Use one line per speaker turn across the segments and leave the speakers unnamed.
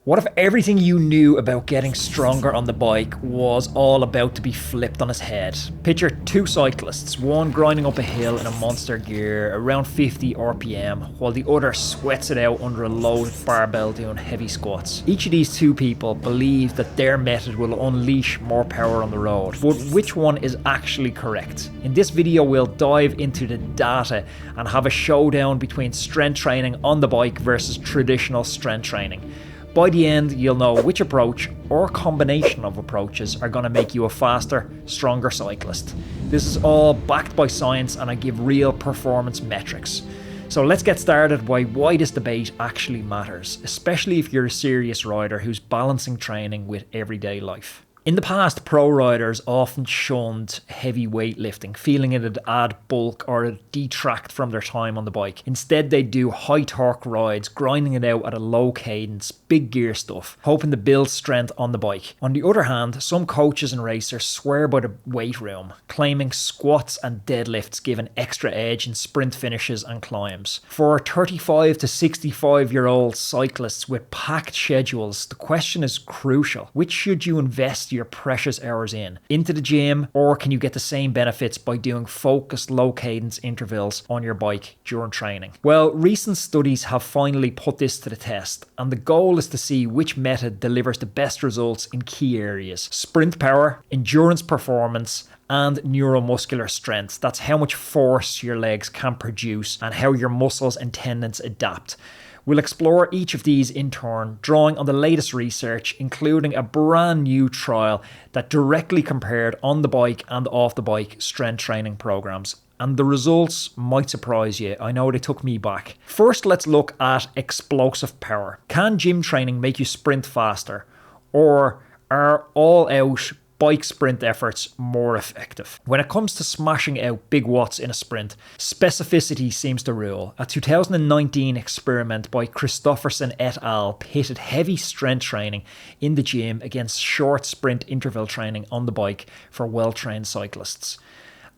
What if everything you knew about getting stronger on the bike was all about to be flipped on its head? Picture two cyclists, one grinding up a hill in a monster gear around 50 RPM, while the other sweats it out under a loaded barbell doing heavy squats. Each of these two people believe that their method will unleash more power on the road, but which one is actually correct? In this video we'll dive into the data and have a showdown between strength training on the bike versus traditional strength training. By the end, you'll know which approach or combination of approaches are going to make you a faster, stronger cyclist. This is all backed by science and I give real performance metrics. So let's get started by why this debate actually matters, especially if you're a serious rider who's balancing training with everyday life. In the past, pro riders often shunned heavy weightlifting, feeling it'd add bulk or it'd detract from their time on the bike. Instead, they'd do high torque rides, grinding it out at a low cadence, big gear stuff, hoping to build strength on the bike. On the other hand, some coaches and racers swear by the weight room, claiming squats and deadlifts give an extra edge in sprint finishes and climbs. For 35 to 65-year-old cyclists with packed schedules, the question is crucial. Which should you invest your precious hours into the gym, or can you get the same benefits by doing focused low cadence intervals on your bike during training? Well, recent studies have finally put this to the test, and the goal is to see which method delivers the best results in key areas: sprint power, endurance performance, and neuromuscular strength. That's how much force your legs can produce and how your muscles and tendons adapt. We'll explore each of these in turn, drawing on the latest research, including a brand new trial that directly compared on the bike and off the bike strength training programs. And the results might surprise you. I know they took me back. First, let's look at explosive power. Can gym training make you sprint faster? Or are all-out bike sprint efforts more effective? When it comes to smashing out big watts in a sprint, specificity seems to rule. A 2019 experiment by Christofferson et al. Pitted heavy strength training in the gym against short sprint interval training on the bike for well-trained cyclists.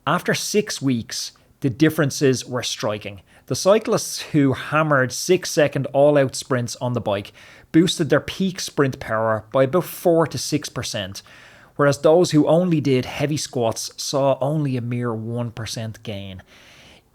After 6 weeks, the differences were striking. The cyclists who hammered 6-second all-out sprints on the bike boosted their peak sprint power by about 4 to 6%. Whereas those who only did heavy squats saw only a mere 1% gain.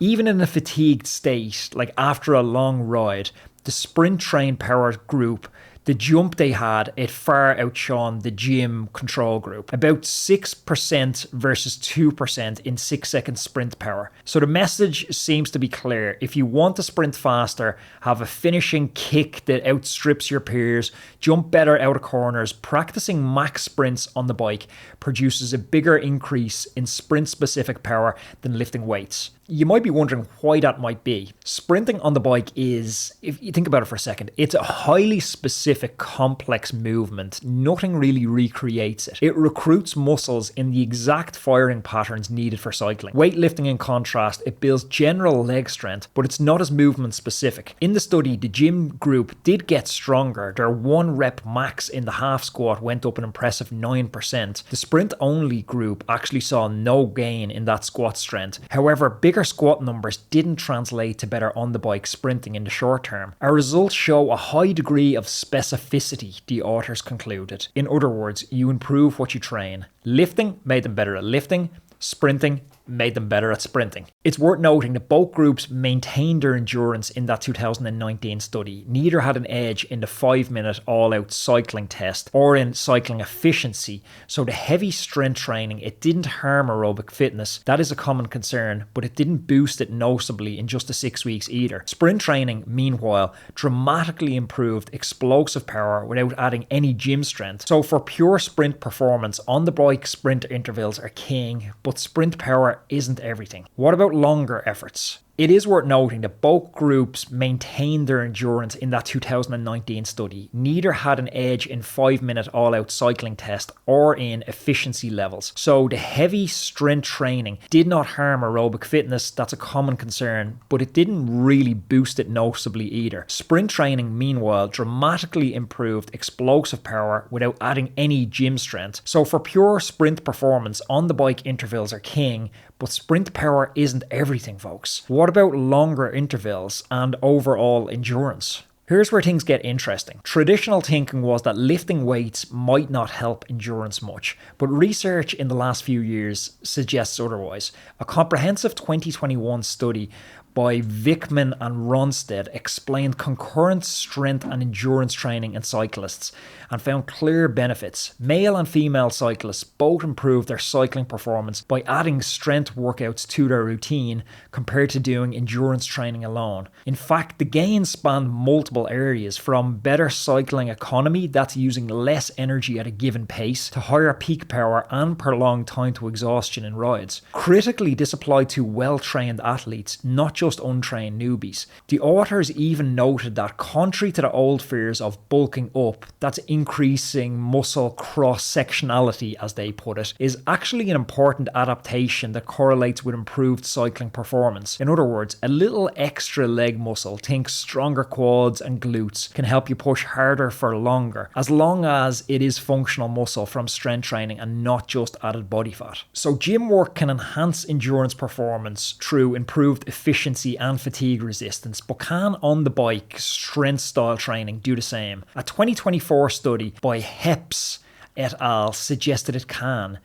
Even in a fatigued state, like after a long ride, the sprint train powered group, the jump they had, it far outshone the gym control group. About 6% versus 2% in 6-second sprint power. So the message seems to be clear. If you want to sprint faster, have a finishing kick that outstrips your peers, jump better out of corners, practicing max sprints on the bike produces a bigger increase in sprint-specific power than lifting weights. You might be wondering why that might be. Sprinting on the bike is, if you think about it for a second, it's a highly specific, complex movement. Nothing really recreates it. It recruits muscles in the exact firing patterns needed for cycling. Weightlifting, in contrast, it builds general leg strength, but it's not as movement specific. In the study, the gym group did get stronger. Their 1 rep max in the half squat went up an impressive 9%. The sprint-only group actually saw no gain in that squat strength. However, bigger squat numbers didn't translate to better on-the-bike sprinting in the short term. Our results show a high degree of specificity, the authors concluded. In other words, you improve what you train. Lifting made them better at lifting. Sprinting made them better at sprinting. It's worth noting that both groups maintained their endurance in that 2019 study. Neither had an edge in the 5-minute all-out cycling test or in cycling efficiency. So the heavy strength training, it didn't harm aerobic fitness. That is a common concern, but it didn't boost it noticeably in just the 6 weeks either. Sprint training, meanwhile, dramatically improved explosive power without adding any gym strength. So for pure sprint performance, on the bike sprint intervals are king, but sprint power isn't everything. What about longer efforts? It is worth noting that both groups maintained their endurance in that 2019 study. Neither had an edge in 5-minute all-out cycling test or in efficiency levels. So the heavy strength training did not harm aerobic fitness. That's a common concern, but it didn't really boost it noticeably either. Sprint training, meanwhile, dramatically improved explosive power without adding any gym strength. So for pure sprint performance, on the bike intervals are king, but sprint power isn't everything, folks. What about longer intervals and overall endurance? Here's where things get interesting. Traditional thinking was that lifting weights might not help endurance much, but research in the last few years suggests otherwise. A comprehensive 2021 study by Vickman and Ronstedt explained concurrent strength and endurance training in cyclists and found clear benefits. Male and female cyclists both improved their cycling performance by adding strength workouts to their routine compared to doing endurance training alone. In fact, the gains spanned multiple areas, from better cycling economy, that's using less energy at a given pace, to higher peak power and prolonged time to exhaustion in rides. Critically, this applied to well-trained athletes, not just untrained newbies. The authors even noted that, contrary to the old fears of bulking up, that's increasing muscle cross-sectionality, as they put it, is actually an important adaptation that correlates with improved cycling performance. In other words, a little extra leg muscle, think stronger quads and glutes, can help you push harder for longer, as long as it is functional muscle from strength training and not just added body fat. So gym work can enhance endurance performance through improved efficiency and fatigue resistance, but can on the bike strength style training do the same? A 2024 study by Heps et al. Suggested it can,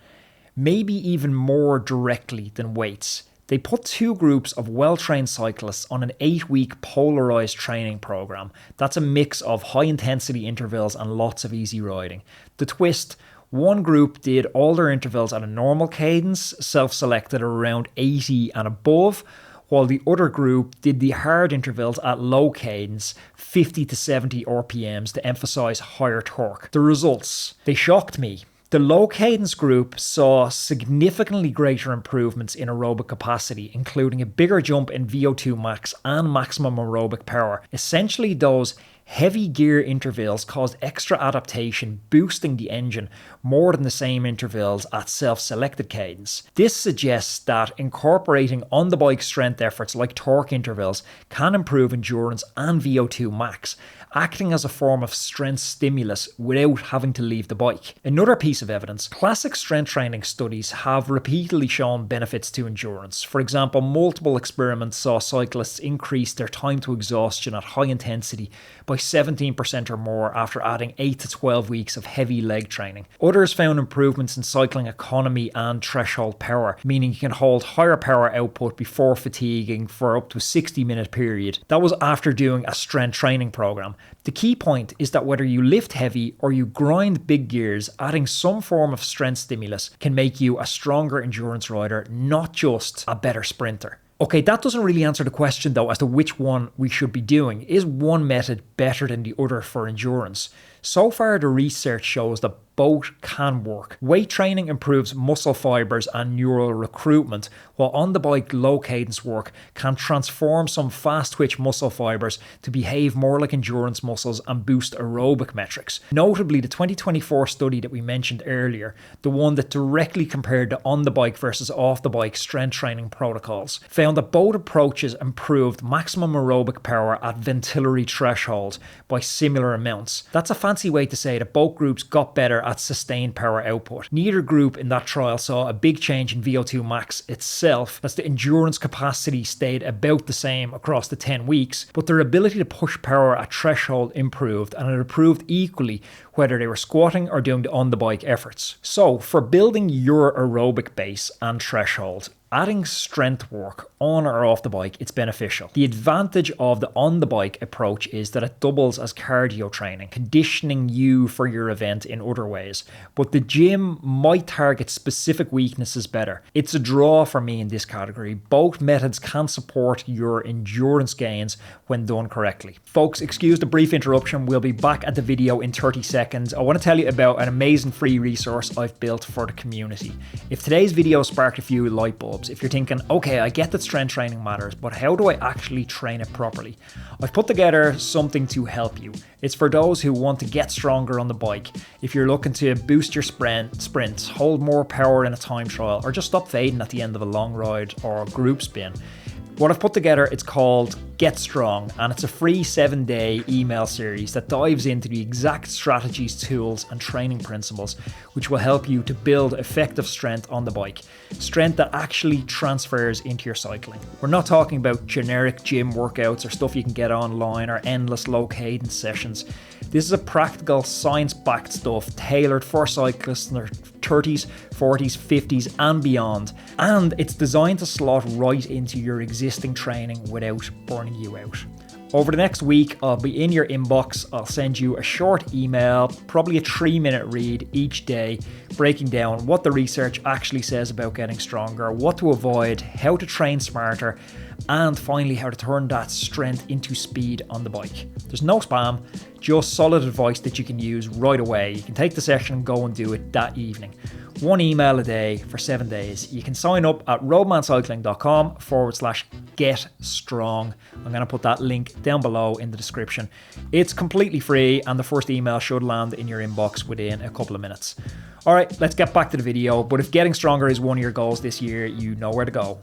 maybe even more directly than weights. They put two groups of well-trained cyclists on an 8-week polarized training program. That's a mix of high-intensity intervals and lots of easy riding. The twist: one group did all their intervals at a normal cadence, self-selected around 80 and above, while the other group did the hard intervals at low cadence, 50 to 70 RPMs, to emphasize higher torque. The results: they shocked me. The low cadence group saw significantly greater improvements in aerobic capacity, including a bigger jump in VO2 max and maximum aerobic power. Essentially, those heavy gear intervals caused extra adaptation, boosting the engine more than the same intervals at self-selected cadence. This suggests that incorporating on-the-bike strength efforts like torque intervals can improve endurance and VO2 max, acting as a form of strength stimulus without having to leave the bike. Another piece of evidence: classic strength training studies have repeatedly shown benefits to endurance. For example, multiple experiments saw cyclists increase their time to exhaustion at high intensity by 17% or more after adding 8 to 12 weeks of heavy leg training. Others found improvements in cycling economy and threshold power, meaning you can hold higher power output before fatiguing for up to a 60-minute period. That was after doing a strength training program. The key point is that whether you lift heavy or you grind big gears, adding some form of strength stimulus can make you a stronger endurance rider, not just a better sprinter. Okay, that doesn't really answer the question though as to which one we should be doing. Is one method better than the other for endurance? So far, the research shows that both can work. Weight training improves muscle fibers and neural recruitment, while on-the-bike low-cadence work can transform some fast-twitch muscle fibers to behave more like endurance muscles and boost aerobic metrics. Notably, the 2024 study that we mentioned earlier, the one that directly compared the on-the-bike versus off-the-bike strength training protocols, found that both approaches improved maximum aerobic power at ventilatory threshold by similar amounts. That's a fancy way to say that both groups got better at sustained power output. Neither group in that trial saw a big change in VO2 max itself, as the endurance capacity stayed about the same across the 10 weeks, but their ability to push power at threshold improved, and it improved equally whether they were squatting or doing the on-the-bike efforts. So, for building your aerobic base and threshold, adding strength work on or off the bike, it's beneficial. The advantage of the on-the-bike approach is that it doubles as cardio training, conditioning you for your event in other ways. But the gym might target specific weaknesses better. It's a draw for me in this category. Both methods can support your endurance gains when done correctly. Folks, excuse the brief interruption. We'll be back at the video in 30 seconds. I want to tell you about an amazing free resource I've built for the community. If today's video sparked a few light bulbs, if you're thinking, okay, I get that strength training matters, but how do I actually train it properly? I've put together something to help you. It's for those who want to get stronger on the bike. If you're looking to boost your sprints, hold more power in a time trial, or just stop fading at the end of a long ride or group spin. What I've put together, it's called Get Strong, and it's a free 7-day email series that dives into the exact strategies, tools, and training principles which will help you to build effective strength on the bike. Strength that actually transfers into your cycling. We're not talking about generic gym workouts or stuff you can get online or endless low cadence sessions. This is a practical, science-backed stuff tailored for cyclists in their 30s, 40s, 50s and beyond. And it's designed to slot right into your existing training without burning you out. Over the next week, I'll be in your inbox. I'll send you a short email, probably a 3-minute read each day, breaking down what the research actually says about getting stronger, what to avoid, how to train smarter, and finally how to turn that strength into speed on the bike. There's no spam, just solid advice that you can use right away. You can take the session and go and do it that evening. 1 email a day for 7 days. You can sign up at roadmancycling.com/get strong. I'm going to put that link down below in the description. It's completely free and the first email should land in your inbox within a couple of minutes. All right, let's get back to the video. But if getting stronger is one of your goals this year, you know where to go.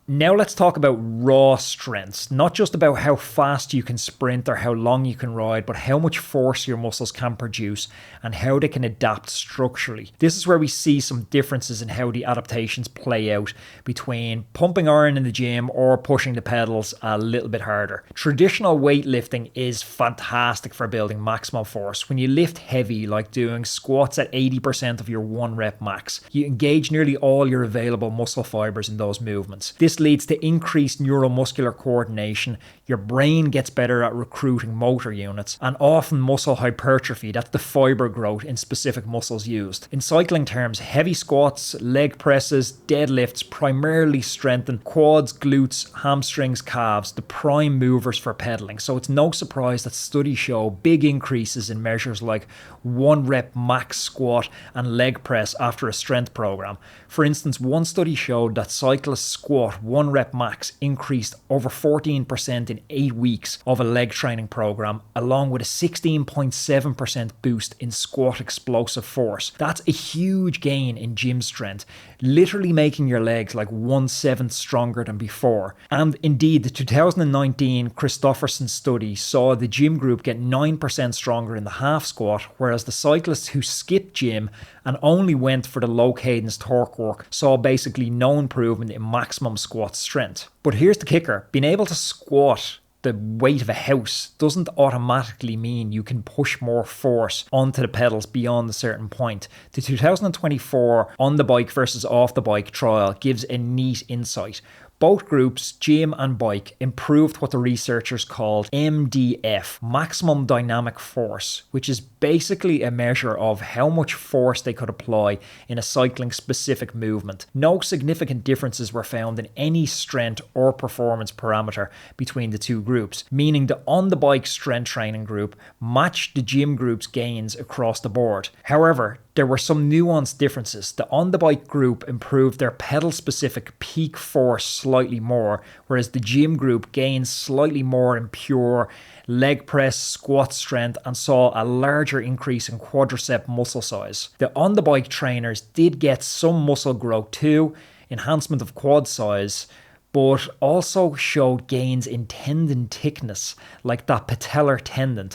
Now let's talk about raw strengths, not just about how fast you can sprint or how long you can ride, but how much force your muscles can produce and how they can adapt structurally. This is where we see some differences in how the adaptations play out between pumping iron in the gym or pushing the pedals a little bit harder. Traditional weightlifting is fantastic for building maximum force. When you lift heavy, like doing squats at 80% of your 1 rep max, you engage nearly all your available muscle fibers in those movements. This leads to increased neuromuscular coordination, your brain gets better at recruiting motor units, and often muscle hypertrophy, that's the fiber growth in specific muscles used. In cycling terms, heavy squats, leg presses, deadlifts primarily strengthen quads, glutes, hamstrings, calves, the prime movers for pedaling. So it's no surprise that studies show big increases in measures like 1 rep max squat and leg press after a strength program. For instance, one study showed that cyclists squat 1 rep max increased over 14% in 8 weeks of a leg training program, along with a 16.7% boost in squat explosive force. That's a huge gain in gym strength, literally making your legs like 1/7 stronger than before. And indeed, the 2019 Christofferson study saw the gym group get 9% stronger in the half squat, whereas the cyclists who skipped gym and only went for the low cadence torque work saw basically no improvement in maximum squat strength. But here's the kicker: being able to squat the weight of a house doesn't automatically mean you can push more force onto the pedals beyond a certain point. The 2024 on the bike versus off the bike trial gives a neat insight. Both groups, gym and bike, improved what the researchers called MDF, maximum dynamic force, which is basically a measure of how much force they could apply in a cycling specific movement. No significant differences were found in any strength or performance parameter between the two groups, meaning the on the bike strength training group matched the gym group's gains across the board. However, there were some nuanced differences. The on the bike group improved their pedal specific peak force slightly more, whereas the gym group gained slightly more in pure leg press, squat strength, and saw a larger increase in quadricep muscle size. The on the bike trainers did get some muscle growth too, enhancement of quad size, but also showed gains in tendon thickness, like that patellar tendon.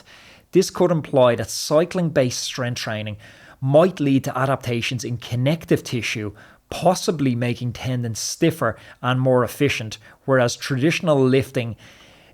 This could imply that cycling-based strength training might lead to adaptations in connective tissue, possibly making tendons stiffer and more efficient, whereas traditional lifting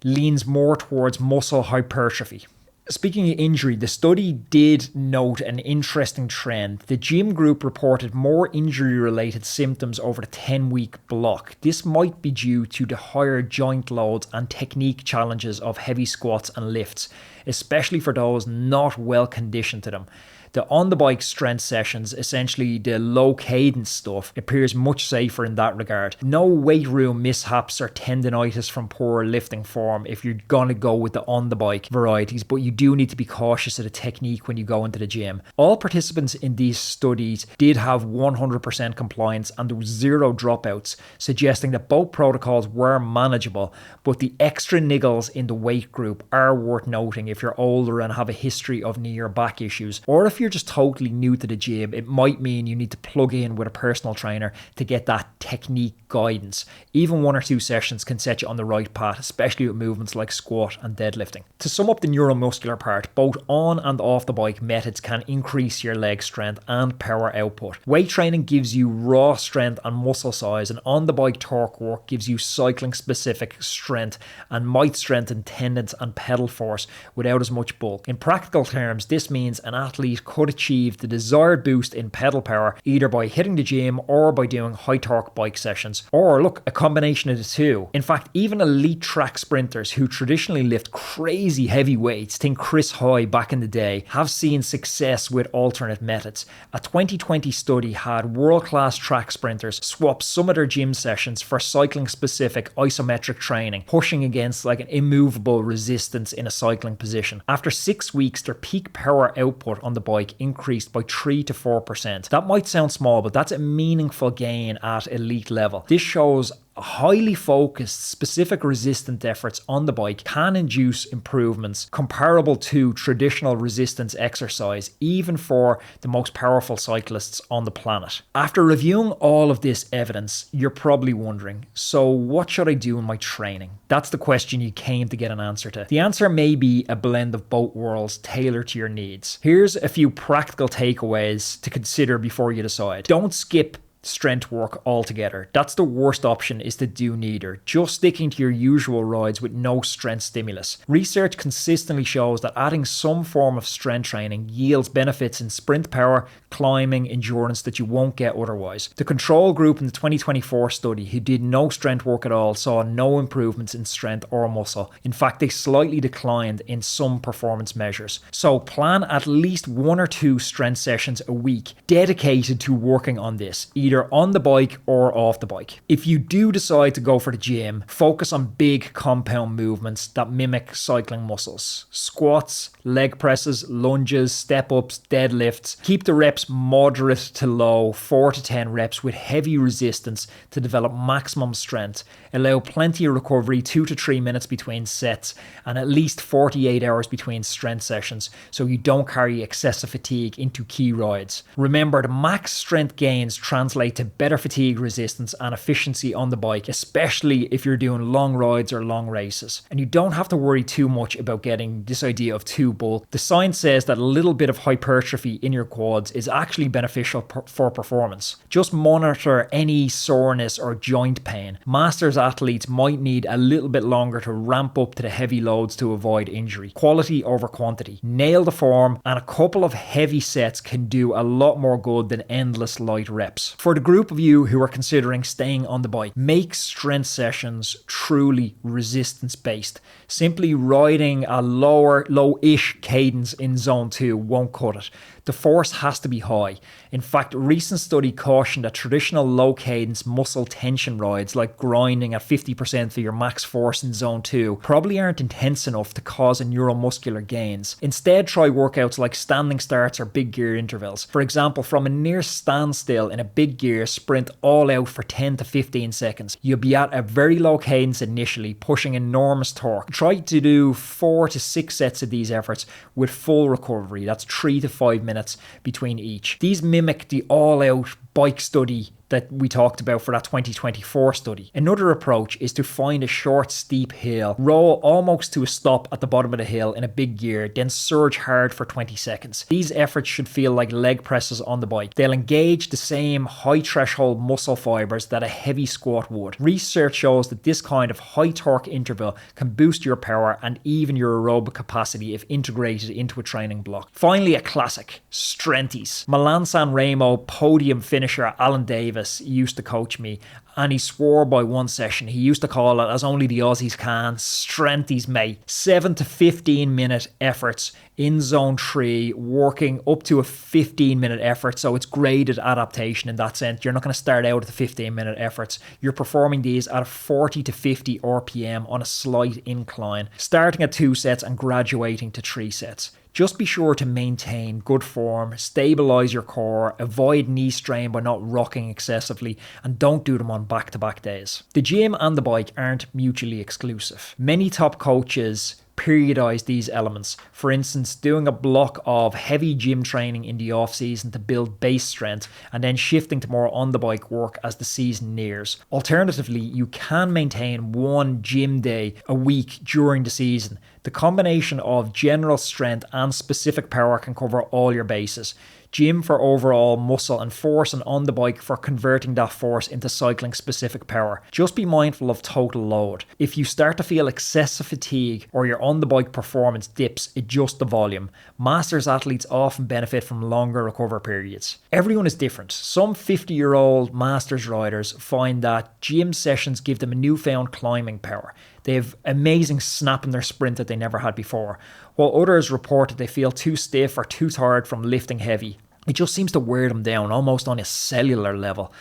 leans more towards muscle hypertrophy. Speaking of injury, the study did note an interesting trend. The gym group reported more injury-related symptoms over the 10-week block. This might be due to the higher joint loads and technique challenges of heavy squats and lifts, especially for those not well conditioned to them. The on-the-bike strength sessions, essentially the low cadence stuff, appears much safer in that regard. No weight room mishaps or tendinitis from poor lifting form if you're going to go with the on-the-bike varieties, but you do need to be cautious of the technique when you go into the gym. All participants in these studies did have 100% compliance and there was 0 dropouts, suggesting that both protocols were manageable, but the extra niggles in the weight group are worth noting if you're older and have a history of knee or back issues, or if you're just totally new to the gym, it might mean you need to plug in with a personal trainer to get that technique guidance. Even 1 or 2 sessions can set you on the right path, especially with movements like squat and deadlifting. To sum up the neuromuscular part, both on and off the bike methods can increase your leg strength and power output. Weight training gives you raw strength and muscle size, and on the bike torque work gives you cycling specific strength and might strengthen tendons and pedal force without as much bulk. In practical terms, this means an athlete could achieve the desired boost in pedal power either by hitting the gym or by doing high torque bike sessions, or look, a combination of the two. In fact, even elite track sprinters who traditionally lift crazy heavy weights, think Chris Hoy back in the day, have seen success with alternate methods. A 2020 study had world-class track sprinters swap some of their gym sessions for cycling specific isometric training, pushing against like an immovable resistance in a cycling position. After 6 weeks, their peak power output on the bike increased by 3 to 4%. That might sound small, but that's a meaningful gain at elite level. This shows highly focused, specific resistant efforts on the bike can induce improvements comparable to traditional resistance exercise, even for the most powerful cyclists on the planet. After reviewing all of this evidence, you're probably wondering, so what should I do in my training? That's the question you came to get an answer to. The answer may be a blend of both worlds tailored to your needs. Here's a few practical takeaways to consider before you decide. Don't skip strength work altogether. That's the worst option, is to do neither, just sticking to your usual rides with no strength stimulus. Research consistently shows that adding some form of strength training yields benefits in sprint power, climbing, endurance that you won't get otherwise. The control group in the 2024 study who did no strength work at all saw no improvements in strength or muscle. In fact, they slightly declined in some performance measures. So plan at least 1 or 2 strength sessions a week dedicated to working on this, either on the bike or off the bike. If you do decide to go for the gym, focus on big compound movements that mimic cycling muscles. Squats, leg presses, lunges, step-ups, deadlifts. Keep the reps moderate to low, 4 to 10 reps with heavy resistance to develop maximum strength. Allow plenty of recovery, 2 to 3 minutes between sets, and at least 48 hours between strength sessions so you don't carry excessive fatigue into key rides. Remember, the max strength gains translate to better fatigue resistance and efficiency on the bike, especially if you're doing long rides or long races. And you don't have to worry too much about getting this idea of too bulk. The science says that a little bit of hypertrophy in your quads is actually beneficial for performance. Just monitor any soreness or joint pain. Masters athletes might need a little bit longer to ramp up to the heavy loads to avoid injury. Quality over quantity. Nail the form, and a couple of heavy sets can do a lot more good than endless light reps. For the group of you who are considering staying on the bike, make strength sessions truly resistance based. Simply riding a low-ish cadence in zone 2 won't cut it. The force has to be high. In fact, a recent study cautioned that traditional low cadence muscle tension rides, like grinding at 50% of your max force in zone 2, probably aren't intense enough to cause a neuromuscular gains. Instead, try workouts like standing starts or big gear intervals. For example, from a near standstill in a big gear, sprint all out for 10 to 15 seconds. You'll be at a very low cadence initially, pushing enormous torque. Try to do 4 to 6 sets of these efforts with full recovery. That's 3 to 5 minutes between each. These mimic the all-out bike study that we talked about for that 2024 study. Another approach is to find a short, steep hill, roll almost to a stop at the bottom of the hill in a big gear, then surge hard for 20 seconds. These efforts should feel like leg presses on the bike. They'll engage the same high threshold muscle fibers that a heavy squat would. Research shows that this kind of high torque interval can boost your power and even your aerobic capacity if integrated into a training block. Finally, a classic, strengthies. Milan San Remo podium finisher Alan Davis used to coach me, and he swore by one session. He used to call it, as only the Aussies can, strengthies, mate. 7 to 15 minute efforts in zone 3, working up to a 15-minute effort. So it's graded adaptation in that sense. You're not going to start out at the 15-minute efforts. You're performing these at a 40 to 50 RPM on a slight incline, starting at 2 sets and graduating to 3 sets. Just be sure to maintain good form, stabilize your core, avoid knee strain by not rocking excessively, and don't do them on back-to-back days. The gym and the bike aren't mutually exclusive. Many top coaches periodize these elements. For instance, doing a block of heavy gym training in the off season to build base strength and then shifting to more on the bike work as the season nears. Alternatively, you can maintain one gym day a week during the season. The combination of general strength and specific power can cover all your bases. Gym for overall muscle and force, and on the bike for converting that force into cycling specific power. Just be mindful of total load. If you start to feel excessive fatigue or your on the bike performance dips, adjust the volume. Masters athletes often benefit from longer recover periods. Everyone is different. Some 50-year-old Masters riders find that gym sessions give them a newfound climbing power. They have amazing snap in their sprint that they never had before, while others report that they feel too stiff or too tired from lifting heavy. It just seems to wear them down, almost on a cellular level.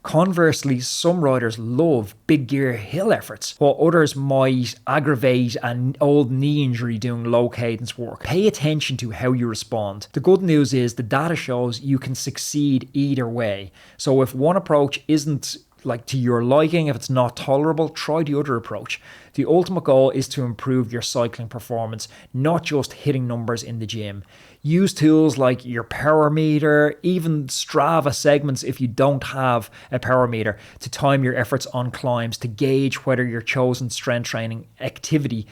Conversely, some riders love big gear hill efforts, while others might aggravate an old knee injury doing low cadence work. Pay attention to how you respond. The good news is the data shows you can succeed either way. So if one approach isn't to your liking, if it's not tolerable, try the other approach. The ultimate goal is to improve your cycling performance, not just hitting numbers in the gym. Use tools like your Powermeter, even Strava segments if you don't have a Powermeter, to time your efforts on climbs to gauge whether your chosen strength training activity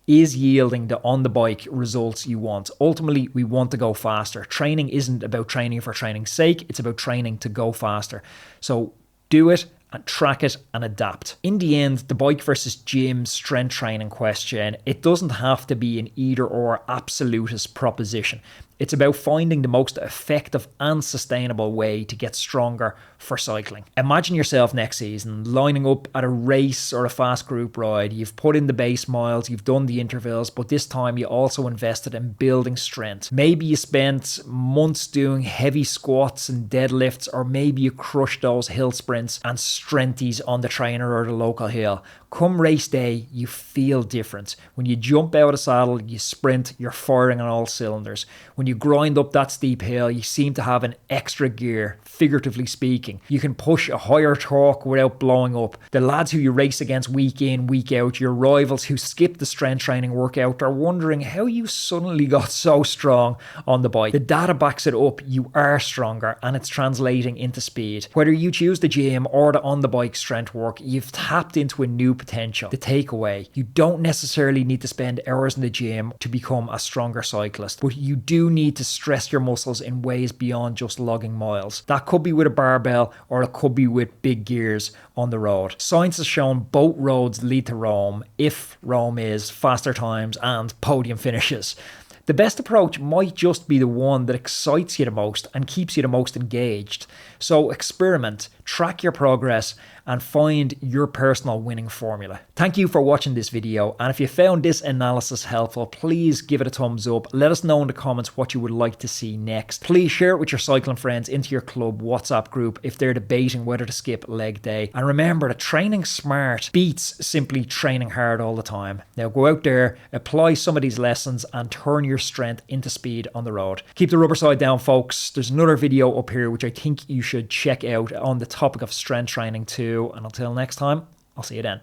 is yielding the on the bike results you want. Ultimately, we want to go faster. Training isn't about training for training's sake, it's about training to go faster. So do it and track it and adapt. In the end, the bike versus gym strength training question, it doesn't have to be an either or absolutist proposition. It's about finding the most effective and sustainable way to get stronger for cycling. Imagine yourself next season lining up at a race or a fast group ride. You've put in the base miles, you've done the intervals, but this time you also invested in building strength. Maybe you spent months doing heavy squats and deadlifts, or maybe you crushed those hill sprints and strengthies on the trainer or the local hill. Come race day, you feel different. When you jump out of the saddle, you sprint, you're firing on all cylinders. When you grind up that steep hill, you seem to have an extra gear, figuratively speaking. You can push a higher torque without blowing up. The lads who you race against week in, week out, your rivals who skip the strength training workout, are wondering how you suddenly got so strong on the bike. The data backs it up. You are stronger, and it's translating into speed. Whether you choose the gym or the on the bike strength work, you've tapped into a new potential. The takeaway: you don't necessarily need to spend hours in the gym to become a stronger cyclist, but you do need to stress your muscles in ways beyond just logging miles. That could be with a barbell, or it could be with big gears on the road. Science has shown both roads lead to Rome, if Rome is faster times and podium finishes. The best approach might just be the one that excites you the most and keeps you the most engaged. So experiment, track your progress, and find your personal winning formula. Thank you for watching this video, and if you found this analysis helpful, please give it a thumbs up. Let us know in the comments what you would like to see next. Please share it with your cycling friends into your club WhatsApp group if they're debating whether to skip leg day. And remember that training smart beats simply training hard all the time. Now go out there, apply some of these lessons, and turn your strength into speed on the road. Keep the rubber side down, folks. There's another video up here which I think you should check out on the topic of strength training too. And until next time, I'll see you then.